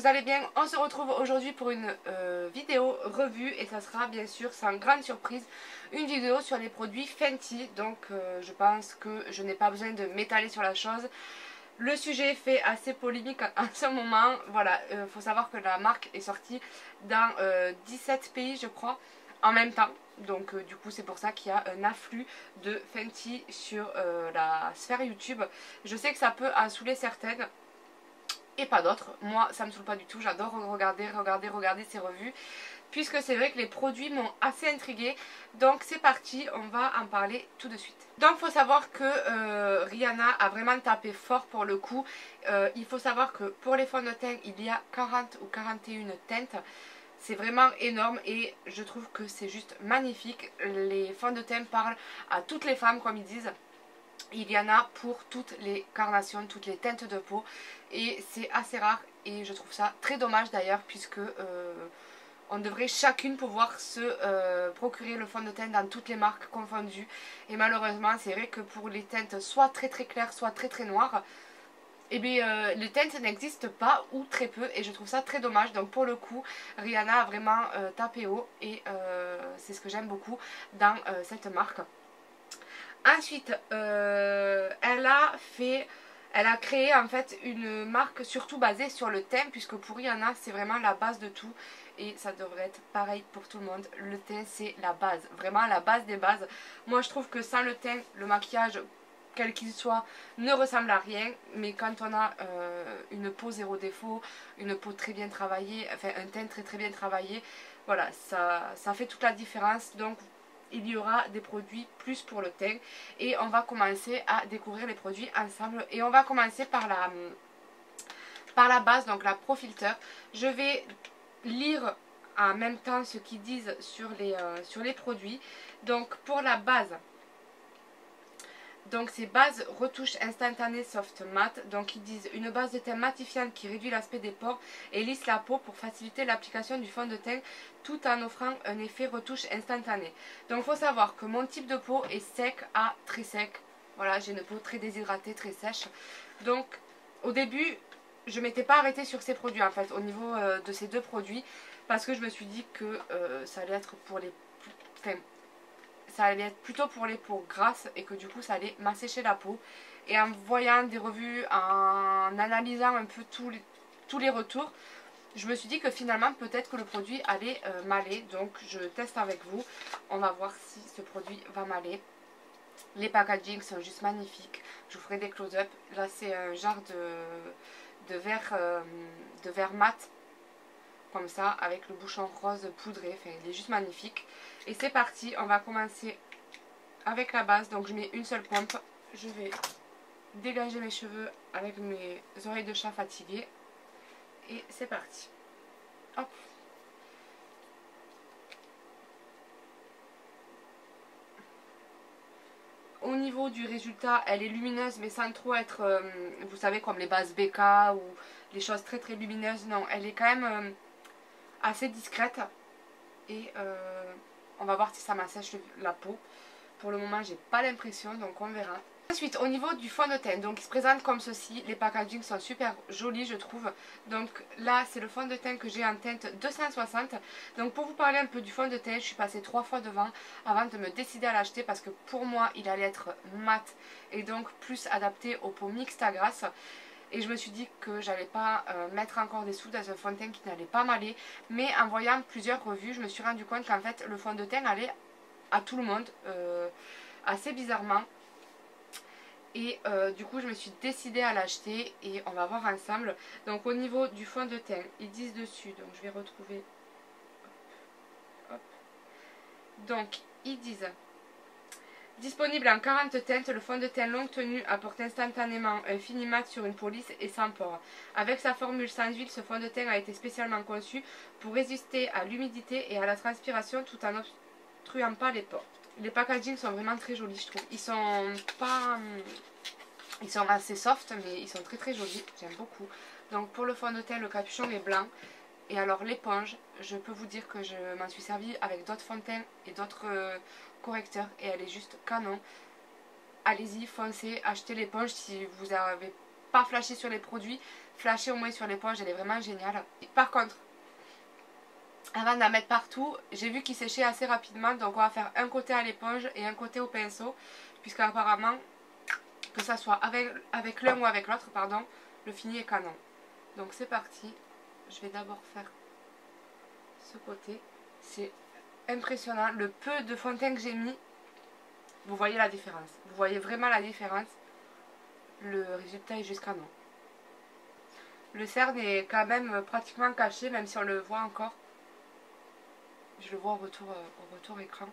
vous allez bien. On se retrouve aujourd'hui pour une vidéo revue et ça sera bien sûr, sans grande surprise, une vidéo sur les produits Fenty. Donc je pense que je n'ai pas besoin de m'étaler sur la chose. Le sujet fait assez polémique en ce moment. Voilà, faut savoir que la marque est sortie dans 17 pays je crois en même temps. Donc du coup c'est pour ça qu'il y a un afflux de Fenty sur la sphère YouTube. Je sais que ça peut en saouler certaines et pas d'autres. Moi ça me saoule pas du tout, j'adore regarder ces revues puisque c'est vrai que les produits m'ont assez intriguée. Donc c'est parti, on va en parler tout de suite. Donc il faut savoir que Rihanna a vraiment tapé fort pour le coup. Il faut savoir que pour les fonds de teint il y a 40 ou 41 teintes. C'est vraiment énorme et je trouve que c'est juste magnifique. Les fonds de teint parlent à toutes les femmes comme ils disent. Il y en a pour toutes les carnations, toutes les teintes de peau et c'est assez rare et je trouve ça très dommage d'ailleurs puisque on devrait chacune pouvoir se procurer le fond de teint dans toutes les marques confondues et malheureusement c'est vrai que pour les teintes soit très claires soit très noires, et bien les teintes n'existent pas ou très peu et je trouve ça très dommage. Donc pour le coup Rihanna a vraiment tapé haut et c'est ce que j'aime beaucoup dans cette marque. Ensuite, elle a créé en fait une marque surtout basée sur le teint, puisque pour Rihanna c'est vraiment la base de tout et ça devrait être pareil pour tout le monde. Le teint c'est la base, vraiment la base des bases. Moi je trouve que sans le teint, le maquillage quel qu'il soit ne ressemble à rien, mais quand on a une peau zéro défaut, une peau très bien travaillée, enfin un teint très bien travaillé, voilà, ça fait toute la différence. Donc il y aura des produits plus pour le teint et on va commencer à découvrir les produits ensemble et on va commencer par la base, donc la Pro Filter. Je vais lire en même temps ce qu'ils disent sur les produits. Donc pour la base, donc c'est base retouche instantanée soft matte. Donc ils disent une base de teint matifiante qui réduit l'aspect des pores et lisse la peau pour faciliter l'application du fond de teint tout en offrant un effet retouche instantané. Donc il faut savoir que mon type de peau est sec à très sec. Voilà, j'ai une peau très déshydratée, très sèche. Donc au début je ne m'étais pas arrêtée sur ces produits en fait, au niveau de ces deux produits, parce que je me suis dit que ça allait être pour les... Enfin, ça allait être plutôt pour les peaux grasses et que du coup ça allait m'assécher la peau. Et en voyant des revues, en analysant un peu tous les retours, je me suis dit que finalement peut-être que le produit allait m'aller. Donc je teste avec vous, on va voir si ce produit va m'aller. Les packaging sont juste magnifiques, je vous ferai des close-up. Là c'est un genre de verre mat comme ça avec le bouchon rose poudré, enfin il est juste magnifique. Et c'est parti, on va commencer avec la base. Donc je mets une seule pompe, je vais dégager mes cheveux avec mes oreilles de chat fatiguées et c'est parti. Hop. Au niveau du résultat, elle est lumineuse mais sans trop être, vous savez, comme les bases BK ou les choses très lumineuses. Non, elle est quand même assez discrète et on va voir si ça m'assèche la peau. Pour le moment j'ai pas l'impression, donc on verra. Ensuite au niveau du fond de teint, donc il se présente comme ceci. Les packaging sont super jolis je trouve. Donc là c'est le fond de teint que j'ai en teinte 260. Donc pour vous parler un peu du fond de teint, je suis passée 3 fois devant avant de me décider à l'acheter, parce que pour moi il allait être mat et donc plus adapté aux peaux mixtes à grasse. Et je me suis dit que j'allais pas mettre encore des sous dans un fond de teint qui n'allait pas m'aller. Mais en voyant plusieurs revues, je me suis rendu compte qu'en fait le fond de teint allait à tout le monde, assez bizarrement. Et du coup je me suis décidée à l'acheter et on va voir ensemble. Donc au niveau du fond de teint, ils disent dessus, donc je vais retrouver. Hop. Donc ils disent: disponible en 40 teintes, le fond de teint longue tenue apporte instantanément un fini mat sur une peau lisse et sans pores. Avec sa formule sans huile, ce fond de teint a été spécialement conçu pour résister à l'humidité et à la transpiration tout en n'obstruant pas les pores. Les packaging sont vraiment très jolis je trouve. Ils sont assez soft mais ils sont très jolis, j'aime beaucoup. Donc pour le fond de teint, le capuchon est blanc. Et alors l'éponge, je peux vous dire que je m'en suis servie avec d'autres fonds de teint et d'autres correcteurs et elle est juste canon. Allez-y, foncez, achetez l'éponge si vous avez pas flasher sur les produits, flasher au moins sur l'éponge, elle est vraiment géniale. Par contre, avant de la mettre partout, j'ai vu qu'il séchait assez rapidement, donc on va faire un côté à l'éponge et un côté au pinceau, puisqu'apparemment, que ça soit avec l'un ou avec l'autre, pardon, le fini est canon. Donc c'est parti, je vais d'abord faire ce côté. C'est impressionnant, le peu de fond de teint que j'ai mis, vous voyez la différence. Vous voyez vraiment la différence. Le résultat est juste canon. Le cerne est quand même pratiquement caché, même si on le voit encore. Je le vois au retour écran.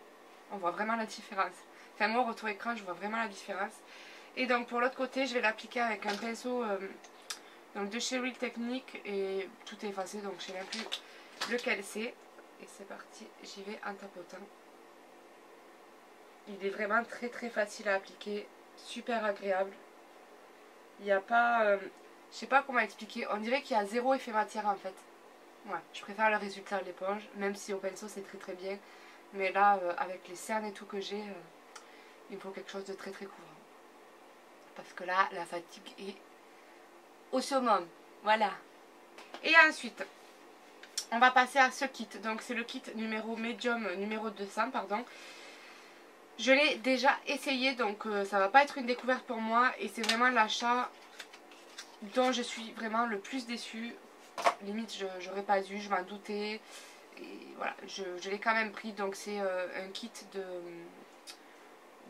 On voit vraiment la différence. Enfin moi au retour écran je vois vraiment la différence. Et donc pour l'autre côté je vais l'appliquer avec un pinceau donc de chez Real Technique. Et tout est effacé donc je ne sais même plus lequel c'est. Et c'est parti, j'y vais en tapotant. Il est vraiment très très facile à appliquer. Super agréable. Il n'y a pas... je sais pas comment expliquer. On dirait qu'il y a zéro effet matière en fait. Ouais, je préfère le résultat à l'éponge, même si au pinceau c'est très très bien. Mais là, avec les cernes et tout que j'ai, il me faut quelque chose de très très couvrant. Parce que là, la fatigue est au summum. Voilà. Et ensuite, on va passer à ce kit. Donc c'est le kit numéro médium, numéro 200, pardon. Je l'ai déjà essayé, donc ça va pas être une découverte pour moi. Et c'est vraiment l'achat dont je suis vraiment le plus déçue. Limite j'aurais pas dû, je m'en doutais. Et voilà, je l'ai quand même pris. Donc c'est un kit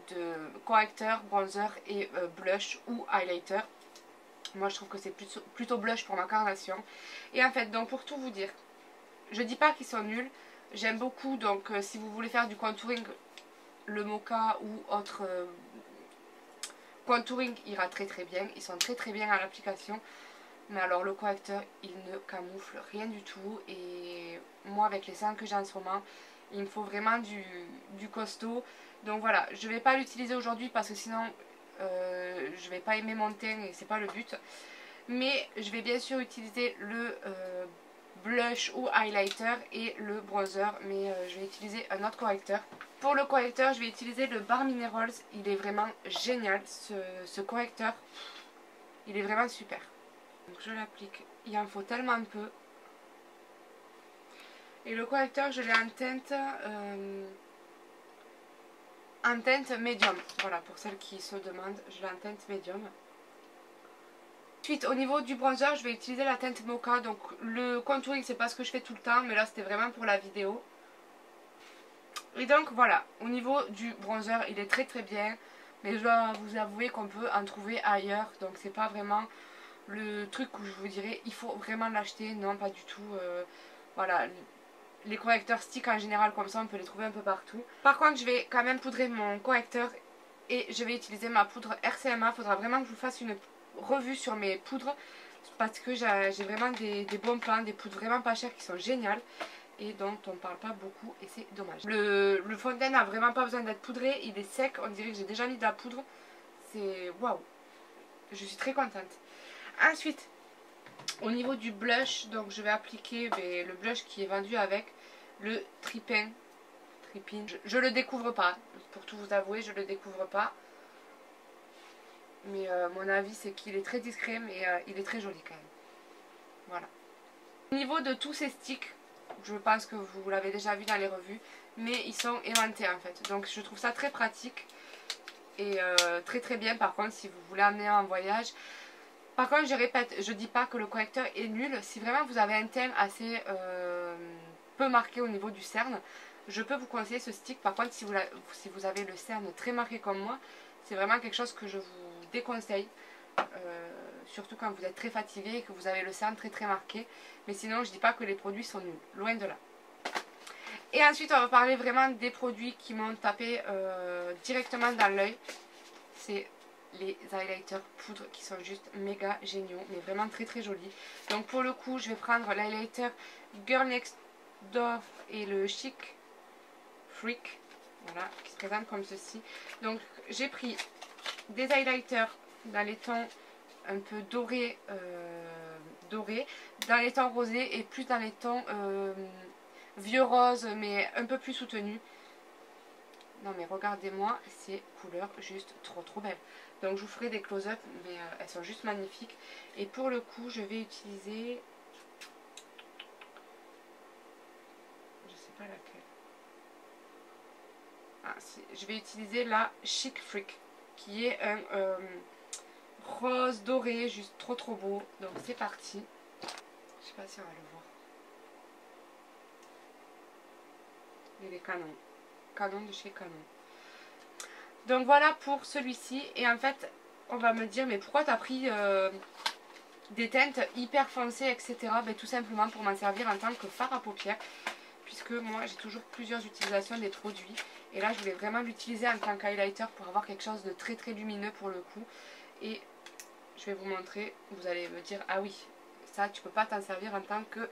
de correcteur, bronzer et blush ou highlighter. Moi je trouve que c'est plutôt blush pour ma carnation. Et en fait, donc pour tout vous dire, je dis pas qu'ils sont nuls. J'aime beaucoup, donc si vous voulez faire du contouring, le mocha ou autre contouring ira très très bien. Ils sont très très bien à l'application. Mais alors le correcteur, il ne camoufle rien du tout. Et moi avec les cernes que j'ai en ce moment, il me faut vraiment du costaud. Donc voilà, je ne vais pas l'utiliser aujourd'hui parce que sinon je vais pas aimer mon teint et c'est pas le but. Mais je vais bien sûr utiliser le blush ou highlighter et le bronzer. Mais je vais utiliser un autre correcteur. Pour le correcteur, je vais utiliser le Bare Minerals. Il est vraiment génial ce correcteur. Il est vraiment super. Donc je l'applique, il en faut tellement peu. Et le correcteur je l'ai en teinte médium. Voilà, pour celles qui se demandent, je l'ai en teinte médium. Ensuite au niveau du bronzer je vais utiliser la teinte mocha. Donc le contouring c'est pas ce que je fais tout le temps, mais là c'était vraiment pour la vidéo. Et donc voilà, au niveau du bronzer il est très très bien. Mais je dois vous avouer qu'on peut en trouver ailleurs. Donc c'est pas vraiment le truc où je vous dirais il faut vraiment l'acheter. Non, pas du tout. Voilà, les correcteurs stick en général comme ça on peut les trouver un peu partout. Par contre je vais quand même poudrer mon correcteur et je vais utiliser ma poudre RCMA. Faudra vraiment que je vous fasse une revue sur mes poudres parce que j'ai vraiment des bons plans, des poudres vraiment pas chères qui sont géniales et dont on ne parle pas beaucoup et c'est dommage. Le fond de teint n'a vraiment pas besoin d'être poudré, il est sec, on dirait que j'ai déjà mis de la poudre. C'est waouh, je suis très contente. Ensuite, au niveau du blush, donc je vais appliquer le blush qui est vendu avec le Trippin. Je le découvre pas, pour tout vous avouer, je le découvre pas. Mais mon avis c'est qu'il est très discret, mais il est très joli quand même. Voilà. Au niveau de tous ces sticks, je pense que vous l'avez déjà vu dans les revues, mais ils sont aimantés en fait. Donc je trouve ça très pratique et très très bien par contre si vous voulez amener en voyage. Par contre, je répète, je dis pas que le correcteur est nul. Si vraiment vous avez un teint assez peu marqué au niveau du cerne, je peux vous conseiller ce stick. Par contre, si vous avez le cerne très marqué comme moi, c'est vraiment quelque chose que je vous déconseille. Surtout quand vous êtes très fatigué et que vous avez le cerne très très marqué. Mais sinon, je dis pas que les produits sont nuls. Loin de là. Et ensuite, on va parler vraiment des produits qui m'ont tapé directement dans l'œil. C'est les highlighters poudre qui sont juste méga géniaux, mais vraiment très très jolis. Donc pour le coup je vais prendre l'highlighter Girl Next Door et le Chic Freak, voilà, qui se présente comme ceci. Donc j'ai pris des highlighters dans les tons un peu dorés, dans les tons rosés et plus dans les tons vieux rose mais un peu plus soutenus. Non mais regardez-moi ces couleurs juste trop belles. Donc je vous ferai des close-up mais elles sont juste magnifiques. Et pour le coup je vais utiliser, je sais pas laquelle. Ah, si, je vais utiliser la Chic Freak qui est un rose doré, juste trop beau. Donc c'est parti. Je sais pas si on va le voir. Il est canon. Canon de chez Canon. Donc voilà pour celui-ci. Et en fait, on va me dire, mais pourquoi t'as pris des teintes hyper foncées, etc. Ben, tout simplement pour m'en servir en tant que fard à paupières. Puisque moi, j'ai toujours plusieurs utilisations des produits. Et là, je voulais vraiment l'utiliser en tant qu'highlighter pour avoir quelque chose de très lumineux pour le coup. Et je vais vous montrer. Vous allez me dire, ah oui, ça, tu peux pas t'en servir en tant que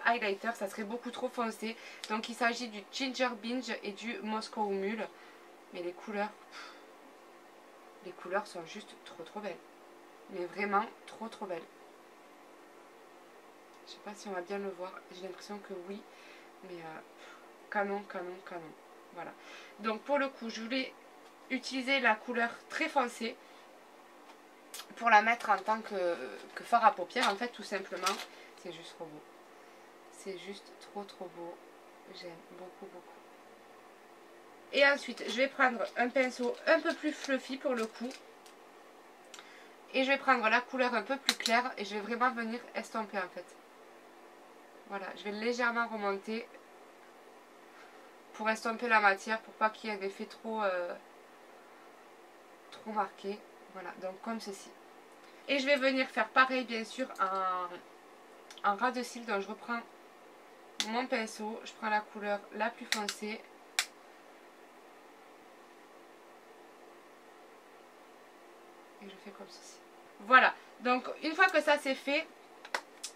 highlighter. Ça serait beaucoup trop foncé. Donc, il s'agit du Ginger Binge et du Moscow Mule. Mais les couleurs sont juste trop belles. Mais vraiment trop belles. Je sais pas si on va bien le voir. J'ai l'impression que oui. Mais canon. Voilà. Donc pour le coup, je voulais utiliser la couleur très foncée pour la mettre en tant que fard à paupières. En fait, tout simplement, c'est juste trop beau. C'est juste trop beau. J'aime beaucoup. Et ensuite, je vais prendre un pinceau un peu plus fluffy pour le coup. Et je vais prendre la couleur un peu plus claire et je vais vraiment venir estomper en fait. Voilà, je vais légèrement remonter pour estomper la matière pour pas qu'il y ait un effet trop marqué. Voilà, donc comme ceci. Et je vais venir faire pareil bien sûr en ras de cils. Donc je reprends mon pinceau, je prends la couleur la plus foncée. Et je fais comme ceci. Voilà, donc une fois que ça c'est fait,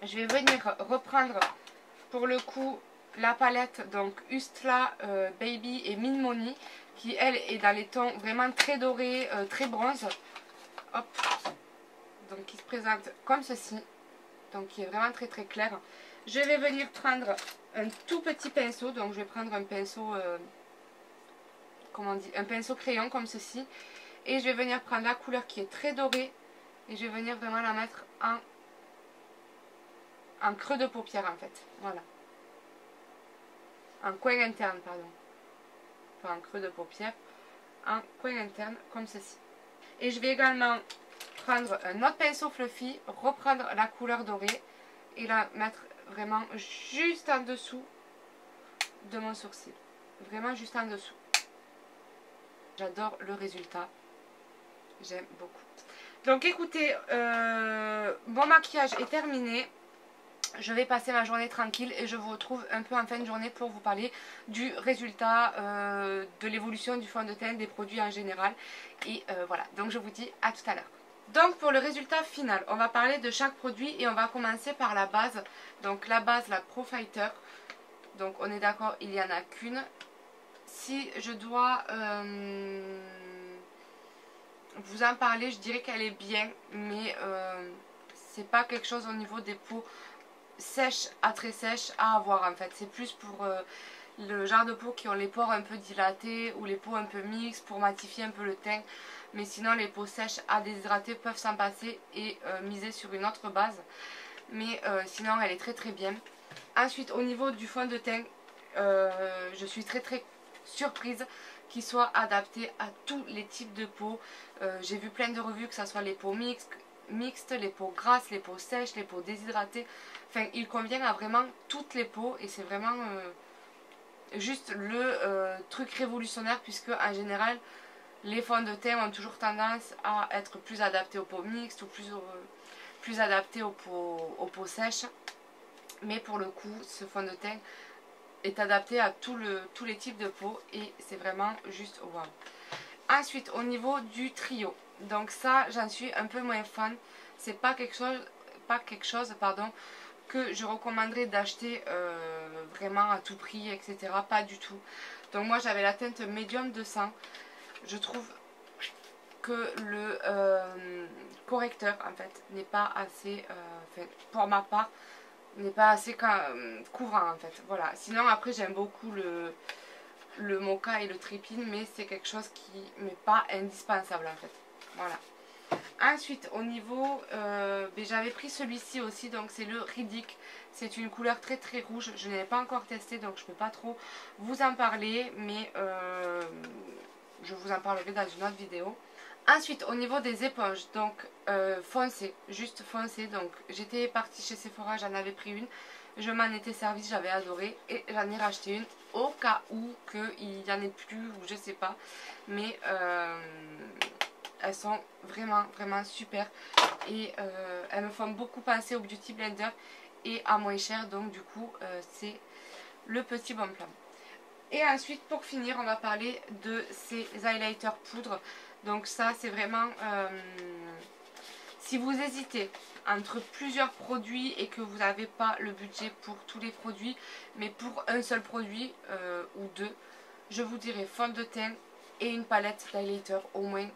je vais venir reprendre pour le coup la palette donc Ustla Baby et Min Money qui elle est dans les tons vraiment très dorés, très bronze. Hop, donc qui se présente comme ceci, donc qui est vraiment très clair. Je vais venir prendre un tout petit pinceau, donc je vais prendre un pinceau, comment on dit, un pinceau crayon comme ceci. Et je vais venir prendre la couleur qui est très dorée et je vais venir vraiment la mettre en creux de paupière en fait. Voilà. En coin interne, pardon. Pas en creux de paupière. En coin interne, comme ceci. Et je vais également prendre un autre pinceau fluffy, reprendre la couleur dorée et la mettre vraiment juste en dessous de mon sourcil. Vraiment juste en dessous. J'adore le résultat. J'aime beaucoup. Donc écoutez, mon maquillage est terminé. Je vais passer ma journée tranquille et je vous retrouve un peu en fin de journée pour vous parler du résultat, de l'évolution du fond de teint, des produits en général. Et voilà, donc je vous dis à tout à l'heure. Donc pour le résultat final, on va parler de chaque produit et on va commencer par la base. Donc la base, la Pro Fighter. Donc on est d'accord, il n'y en a qu'une. Si je dois vous en parler, je dirais qu'elle est bien, mais c'est pas quelque chose au niveau des peaux sèches à très sèches à avoir en fait. C'est plus pour le genre de peau qui ont les pores un peu dilatés ou les peaux un peu mixtes pour matifier un peu le teint. Mais sinon les peaux sèches à déshydrater peuvent s'en passer et miser sur une autre base. Mais sinon elle est très bien. Ensuite au niveau du fond de teint, je suis très surprise qu'il soit adapté à tous les types de peau. J'ai vu plein de revues, que ce soit les peaux mixtes, les peaux grasses, les peaux sèches, les peaux déshydratées. Enfin, il convient à vraiment toutes les peaux et c'est vraiment juste le truc révolutionnaire puisque en général les fonds de teint ont toujours tendance à être plus adaptés aux peaux mixtes ou plus adaptés aux peaux sèches. Mais pour le coup, ce fond de teint est adapté à tous les types de peau et c'est vraiment juste wow. Ensuite au niveau du trio, donc ça j'en suis un peu moins fan, c'est pas quelque chose que je recommanderais d'acheter vraiment à tout prix, etc. Pas du tout. Donc moi j'avais la teinte médium 200, je trouve que le correcteur en fait n'est pas assez, pour ma part, n'est pas assez couvrant en fait. Voilà. Sinon après j'aime beaucoup le mocha et le trépied, mais c'est quelque chose qui n'est pas indispensable en fait. Voilà. Ensuite au niveau, j'avais pris celui-ci aussi, donc c'est le Riddick. C'est une couleur très très rouge, je ne l'ai pas encore testé donc je ne peux pas trop vous en parler, mais je vous en parlerai dans une autre vidéo. Ensuite au niveau des éponges, donc foncé, juste foncé, donc j'étais partie chez Sephora, j'en avais pris une, je m'en étais servie, j'avais adoré et j'en ai racheté une au cas où qu'il n'y en ait plus ou je sais pas, mais elles sont vraiment vraiment super et elles me font beaucoup penser au Beauty Blender et à moins cher, donc du coup c'est le petit bon plan. Et ensuite pour finir on va parler de ces highlighters poudre. Donc ça c'est vraiment si vous hésitez entre plusieurs produits et que vous n'avez pas le budget pour tous les produits mais pour un seul produit ou deux, je vous dirais fond de teint et une palette d'highlighter au moins.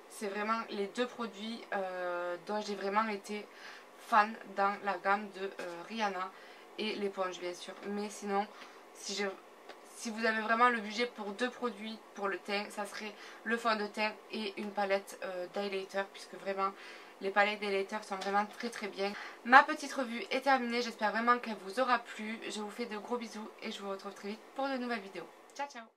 C'est vraiment les deux produits dont j'ai vraiment été fan dans la gamme de Rihanna et l'éponge bien sûr. Mais sinon, si vous avez vraiment le budget pour deux produits pour le teint, ça serait le fond de teint et une palette d'highlighter, puisque vraiment les palettes d'highlighter sont vraiment très très bien. Ma petite revue est terminée, j'espère vraiment qu'elle vous aura plu. Je vous fais de gros bisous et je vous retrouve très vite pour de nouvelles vidéos. Ciao ciao!